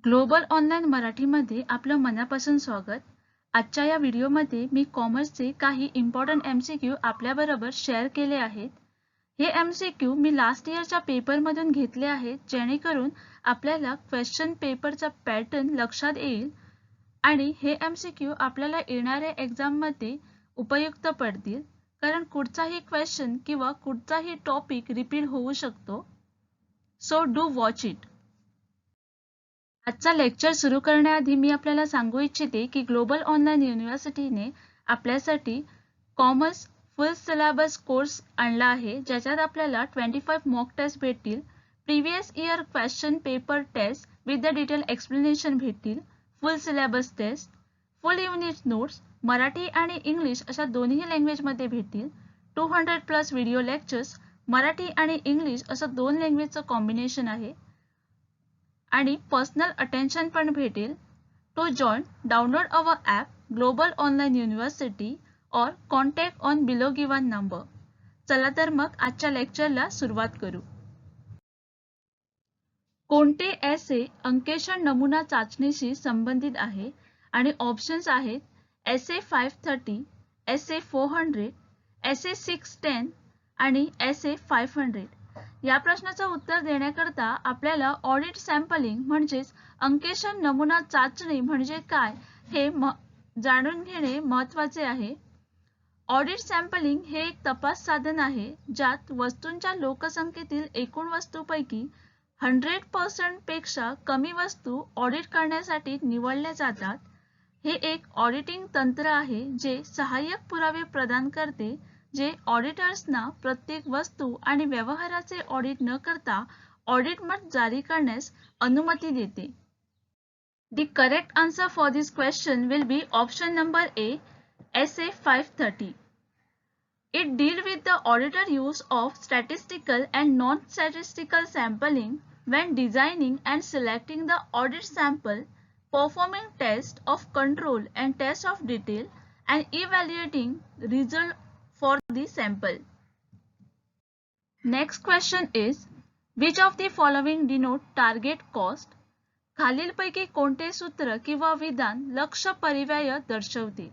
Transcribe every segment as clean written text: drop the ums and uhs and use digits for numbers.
Global online मराठीमध्ये आपलं मनापासून स्वागत. आजच्या या व्हिडिओमध्ये मी कॉमर्सचे काही इम्पॉर्टंट MCQ आपल्याबरोबर शेअर केले आहेत. हे MCQ मी लास्ट इयरच्या पेपरमधून घेतले आहेत, जेणेकरून आपल्याला क्वेश्चन पेपरचा पॅटर्न लक्षात येईल आणि हे MCQ आपल्याला येणाऱ्या एक्झाममध्ये उपयुक्त पडतील, कारण कुठचाही क्वेश्चन किंवा कुठचाही टॉपिक रिपीट होऊ शकतो. So do watch it. आजचा लेक्चर सुरू करण्याआधी मी आपल्याला सांगू इच्छिते की ग्लोबल ऑनलाईन युनिव्हर्सिटीने आपल्यासाठी कॉमर्स फुल सिलेबस कोर्स आणला आहे, ज्याच्यात आपल्याला 25 मॉक टेस्ट भेटतील, previous year question paper test with the detail explanation भेटतील, full syllabus test, full unit notes Marathi आणि इंग्लिश अशा दोन्ही लँग्वेजमध्ये भेटतील, 200+ व्हिडिओ लेक्चर्स मराठी आणि इंग्लिश असं दोन लँग्वेजचं कॉम्बिनेशन आहे आणि पर्सनल अटेन्शन पण भेटेल. To join download our app global online university और contact on below given number. चला तर मग आजच्या लेक्चरला सुरुवात करू. कोणते एसे अंकेशण नमुना चाचणीशी संबंधित आहे आणि ऑप्शन्स आहेत एसे 530, एसे 400, एसे 610 आणि एसे 500. या प्रश्नाचं उत्तर देण्याकरता आपल्याला ऑडिट सॅम्पलिंग म्हणजेच अंकेशण नमुना चाचणी म्हणजे काय हे जाणून घेणे महत्त्वाचे आहे. ऑडिट सॅम्पलिंग हे एक तपास साधन आहे, ज्यात वस्तूंच्या लोकसंख्येतील एकूण वस्तूंपैकी 100% पेक्षा कमी वस्तू ऑडिट करण्यासाठी निवडल्या जातात. हे एक ऑडिटिंग तंत्र आहे जे सहाय्यक पुरावे प्रदान करते, जे ऑडिटर्सना प्रत्येक वस्तू आणि व्यवहाराचे ऑडिट न करता ऑडिट मत जारी करण्यास अनुमती देते. The correct answer for this question will be option number A, SA 530. It deals with the auditor use of statistical and non-statistical sampling when designing and selecting the audit sample, performing test of control and test of detail, and evaluating result for the sample. Next question is, which of the following denote target cost? खालीलपैकी कोणते सूत्र किंवा विधान लक्ष्य परिव्यय दर्शवते?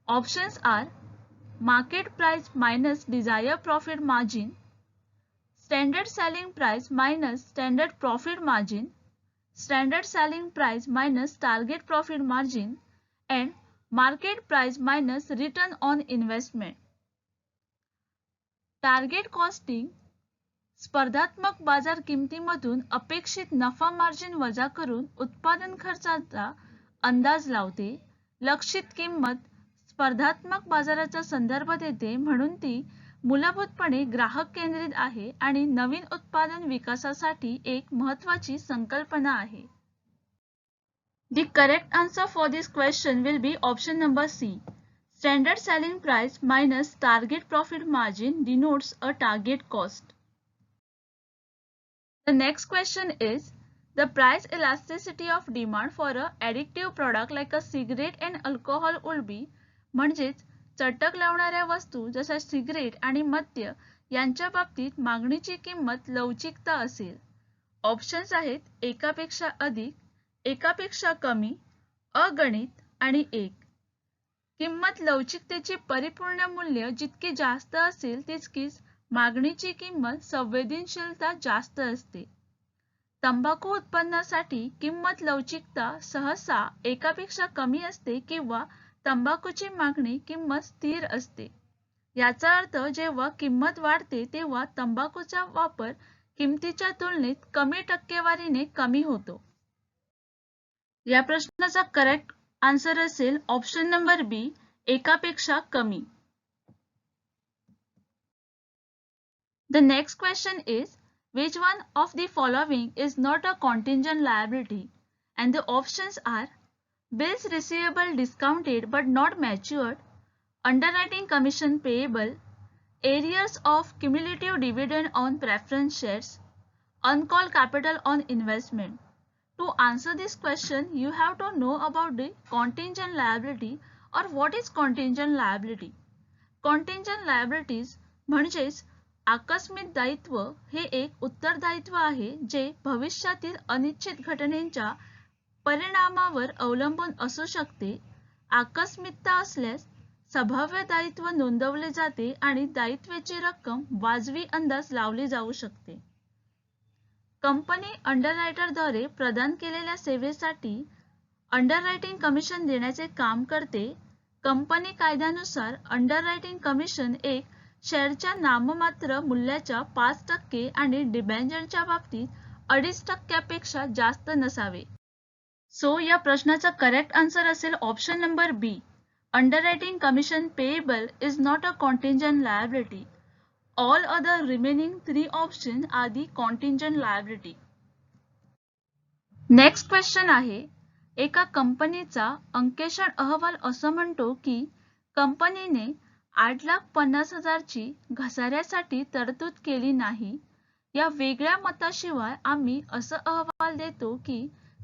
Options are market price minus desire profit margin, standard selling price minus standard profit margin, standard selling price minus target profit margin, and market price minus return on investment. Target costing स्पर्धात्मक बाजार किमतीमधून अपेक्षित नफा margin वजा करून उत्पादन खर्चाचा अंदाज लावते. लक्षित किंमत स्पर्धात्मक बाजाराचा संदर्भ देते, म्हणून ती मूलभूतपणे ग्राहक केंद्रित आहे आणि नवीन उत्पादन विकासासाठी एक महत्त्वाची संकल्पना आहे. The correct answer for this question will be option number C. Standard selling price minus target profit margin denotes a target cost. The next question is, the price elasticity of demand for a addictive product like a cigarette and alcohol would be. म्हणजेच चटक लावणाऱ्या वस्तू जशा cigarette आणि मद्य यांच्या बाबतीत मागणीची किंमत लवचिकता असेल. ऑप्शन्स आहेत एकापेक्षा अधिक, एकापेक्षा कमी, अगणित आणि एक. किंमत लवचिकतेची परिपूर्ण मूल्य जितकी जास्त असेल तितकीच मागणीची किंमत संवेदनशीलता जास्त असते. तंबाखू उत्पन्नासाठी किंमत लवचिकता सहसा एकापेक्षा कमी असते किंवा तंबाखूची मागणी किंमत स्थिर असते. याचा अर्थ जेव्हा किंमत वाढते तेव्हा तंबाखूचा वापर किमतीच्या तुलनेत कमी टक्केवारीने कमी होतो. या प्रश्नाचा करेक्ट आन्सर असेल ऑप्शन नंबर बी, एकापेक्षा कमी. The next question is, which one of the following is not a contingent liability? And the options are bills receivable discounted but not matured, underwriting commission payable, arrears of cumulative dividend on preference shares, uncalled capital on investment. To answer this question, you have to know about the contingent liability or what is contingent liability. Contingent liabilities म्हणजेच आकस्मिक दायित्व हे एक उत्तरदायित्व आहे जे भविष्यातील अनिश्चित घटनेच्या परिणामावर अवलंबून असू शकते. आकस्मिकता असल्यास संभाव्य दायित्व नोंदवले जाते आणि दायित्वाची रक्कम वाजवी अंदाज लावली जाऊ शकते. कंपनी अंडररायटरद्वारे प्रदान केलेल्या सेवेसाठी अंडररायटिंग कमिशन देण्याचे काम करते. कंपनी कायद्यानुसार अंडररायटिंग कमिशन एक शेअरच्या नाममात्र मूल्याच्या 5% आणि डिबेंचरच्या बाबतीत 2.5% पेक्षा जास्त नसावे. सो या प्रश्नाचा करेक्ट आन्सर असेल option number B. Underwriting commission payable is not a contingent liability. All other remaining 3 options are the contingent liability. Next question आहे, एका कंपनीचा अंकेक्षण अहवाल असं म्हणतो की कंपनीने 8,50,000 ची घसाऱ्यासाठी तरतूद केली नाही. या वेगळ्या मताशिवाय आम्ही असं अहवाल देतो की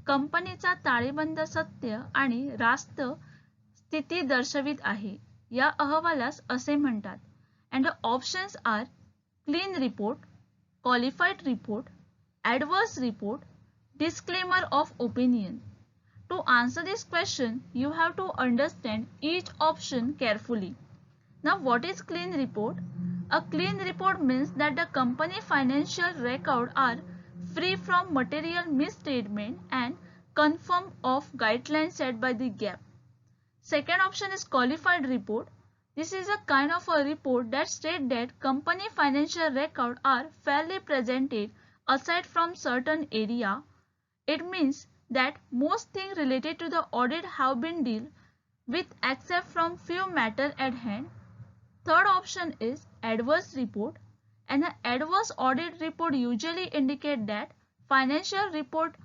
कंपनीचा ताळेबंद सत्य आणि रास्त स्थिती दर्शवित आहे. या अहवालास असे म्हणतात. And the options are clean report, qualified report, adverse report, disclaimer of opinion. To answer this question, you have to understand each option carefully. Now, what is clean report? A clean report means that the company financial records are free from material misstatement and conform of guidelines set by the GAAP. Second option is qualified report. This is a kind of a report that states that company financial records are fairly presented aside from certain area. It means that most things related to the audit have been dealt with except from few matters at hand. Third option is adverse report. And an adverse audit report usually indicates that financial report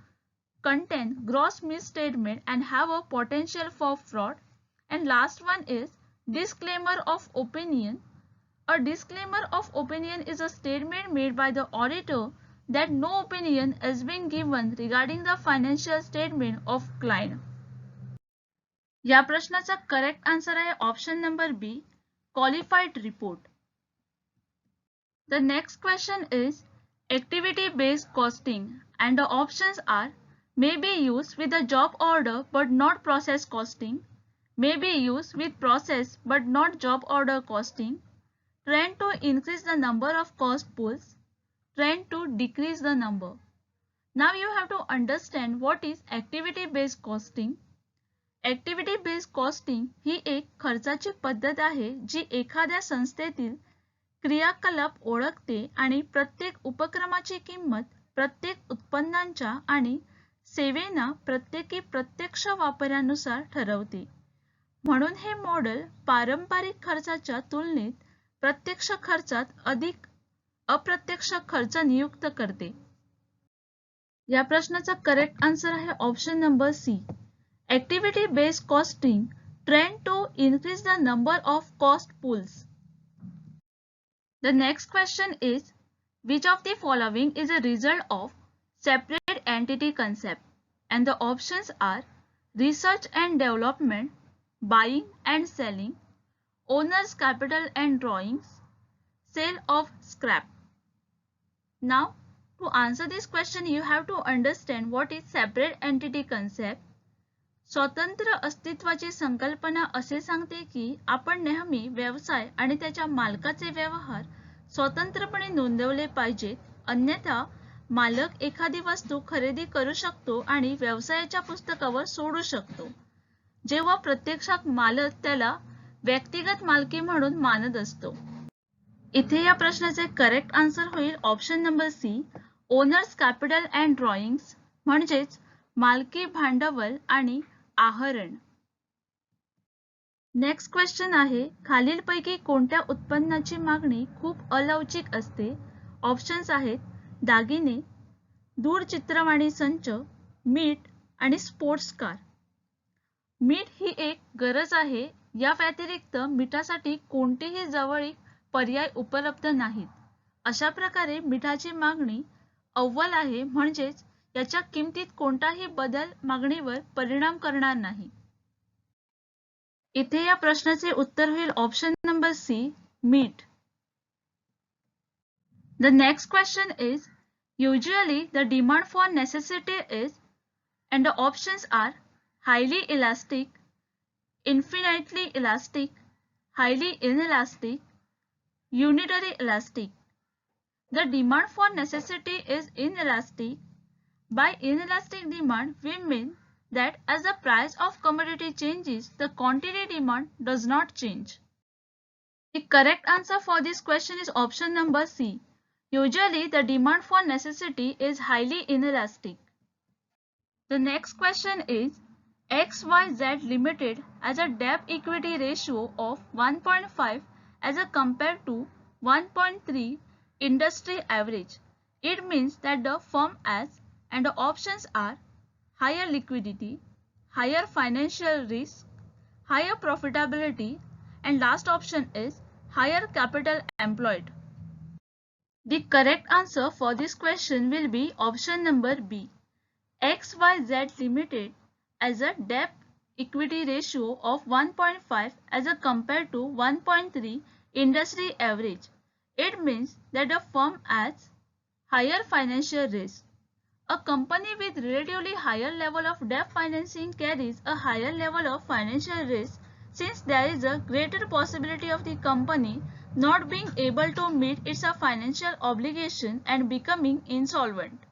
contain gross misstatement and have a potential for fraud. And last one is disclaimer of opinion. A disclaimer of opinion is a statement made by the auditor that no opinion is being given regarding the financial statement of client. या प्रश्नाचा correct answer आहे option number B, qualified report. The next question is activity based costing and the options are may be used with a job order but not process costing, may be used with process but not job order costing, trend to increase the number of cost pools, trend to decrease the number. Now you have to understand what is activity based costing. Activity based costing ही एक खर्चाची पद्धत आहे जी एखाद्या संस्थेतील क्रियाकलाप ओळखते आणि प्रत्येक उपक्रमाची किंमत प्रत्येक उत्पन्नाच्या आणि सेवेना प्रत्येकी प्रत्यक्ष वापरानुसार ठरवते. म्हणून हे मॉडेल पारंपरिक खर्चाच्या तुलनेत प्रत्यक्ष खर्चात अधिक अप्रत्यक्ष खर्च नियुक्त करते. या प्रश्नाचा करेक्ट आन्सर आहे option number C. Activity based costing tend to increase the number of cost pools. The next question is which of the following is a result of separate entity concept? And the options are research and development, buying and selling, owner's capital and drawings, sale of scrap. Now to answer this question you have to understand what is separate entity concept. स्वतंत्र अस्तित्वाची संकल्पना असे सांगते की आपण नेहमी व्यवसाय आणि त्याच्या मालकाचे व्यवहार स्वतंत्रपणे नोंदवले पाहिजेत, अन्यथा मालक एखादी वस्तू खरेदी करू शकतो आणि व्यवसायाच्या पुस्तकावर सोडू शकतो, जेव्हा प्रत्यक्षात मालक त्याला व्यक्तिगत मालकी म्हणून मानत असतो. इथे या प्रश्नाचे करेक्ट आन्सर होईल option number C, owners capital and drawings, म्हणजेच मालकी भांडवल आणि आहरण. नेक्स्ट क्वेश्चन आहे खालीलपैकी कोणत्या उत्पन्नाची मागणी खूप अलवचिक असते? ऑप्शन्स आहेत दागिने, दूरचित्रवाणी संच, मीठ आणि स्पोर्ट्स कार. मीठ ही एक गरज आहे, या व्यतिरिक्त मिठासाठी कोणतेही जवळीक पर्याय उपलब्ध नाहीत. अशा प्रकारे मिठाची मागणी अव्वल आहे, म्हणजेच याच्या किमतीत कोणताही बदल मागणीवर परिणाम करणार नाही. इथे या प्रश्नाचे उत्तर होईल ऑप्शन नंबर सी, मीठ. The next question is, usually the demand for necessity is, and the options are highly elastic, infinitely elastic, highly inelastic, unitary elastic. The demand for necessity is inelastic. By inelastic demand, we mean that as the price of commodity changes, the quantity demand does not change. The correct answer for this question is option number C. Usually, the demand for necessity is highly inelastic. The next question is, XYZ Limited has a debt equity ratio of 1.5 as compared to 1.3 industry average. It means that the firm has, and the options are higher liquidity, higher financial risk, higher profitability, and last option is higher capital employed. The correct answer for this question will be option number B. XYZ Limited has a debt equity ratio of 1.5 as compared to 1.3 industry average. It means that the firm has higher financial risk. A company with relatively higher level of debt financing carries a higher level of financial risk, since there is a greater possibility of the company not being able to meet its financial obligation and becoming insolvent.